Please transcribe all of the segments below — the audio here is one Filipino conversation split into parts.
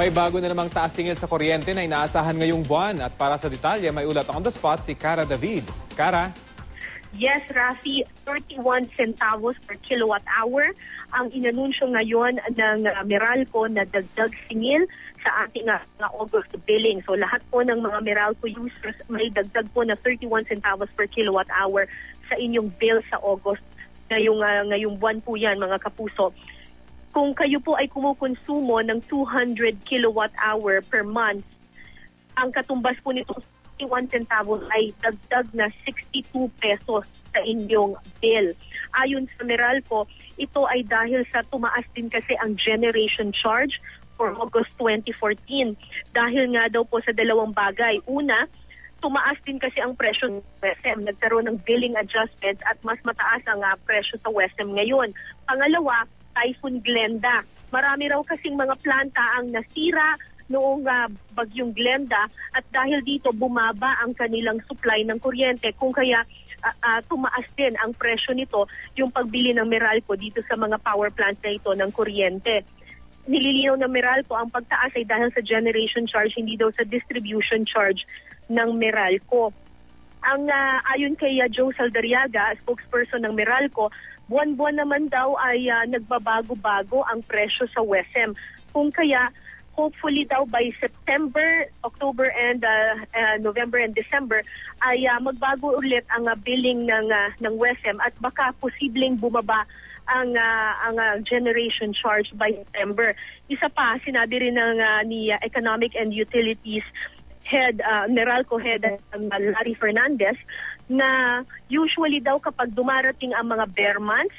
May bago na namang taas singil sa kuryente na inaasahan ngayong buwan. At para sa detalye, may ulat on the spot si Cara David. Cara? Yes, Rafi, 31 centavos per kilowatt hour ang inanunsyo ngayon ng Meralco na dagdag singil sa ating August billing. So lahat po ng mga Meralco users may dagdag po na 31 centavos per kilowatt hour sa inyong bill sa August. Ngayong buwan po yan, mga kapuso. Kung kayo po ay kumukonsumo ng 200 kilowatt hour per month, ang katumbas po nito 1 centavos ay dagdag na 62 pesos sa inyong bill. Ayon sa Meralco, ito ay dahil sa tumaas din kasi ang generation charge for August 2014. Dahil nga daw po sa dalawang bagay. Una, tumaas din kasi ang presyo ng WESM. Nagkaroon ng billing adjustments at mas mataas ang presyo sa WESM ngayon. Pangalawa, Typhoon Glenda. Marami raw kasing mga planta ang nasira noong bagyong Glenda at dahil dito bumaba ang kanilang supply ng kuryente kung kaya tumaas din ang presyo nito yung pagbili ng Meralco dito sa mga power plants na ito ng kuryente. Nililinaw ng Meralco ang pagtaas ay dahil sa generation charge, hindi daw sa distribution charge ng Meralco. Ang ayon kay Joe Saldariaga, spokesperson ng Meralco, buwan-buwan naman daw ay nagbabago-bago ang presyo sa WESM. Kung kaya hopefully daw by September, October and November and December ay magbago ulit ang billing ng WESM at baka posibleng bumaba ang generation charge by September. Isa pa, sinabi rin ni Economic and Utilities Head, Meralco Head Larry Fernandez, na usually daw kapag dumarating ang mga bare months,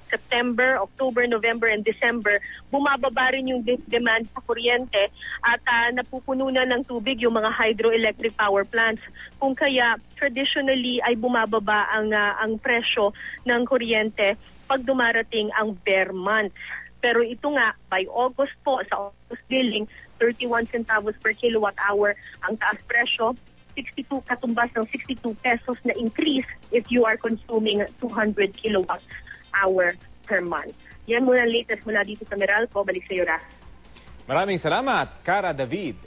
September, October, November, and December, bumababa rin yung demand sa kuryente at napupuno na ng tubig yung mga hydroelectric power plants. Kung kaya, traditionally ay bumababa ang presyo ng kuryente pag dumarating ang bare months. Pero ito nga, by August po, sa August billing, 31 centavos per kilowatt hour ang taas presyo, 62 katumbas ng 62 pesos na increase if you are consuming 200 kilowatt hour per month. Yan muna ang latest mula dito sa Meralco. Balik sa iyo, Ra. Maraming salamat, Cara David.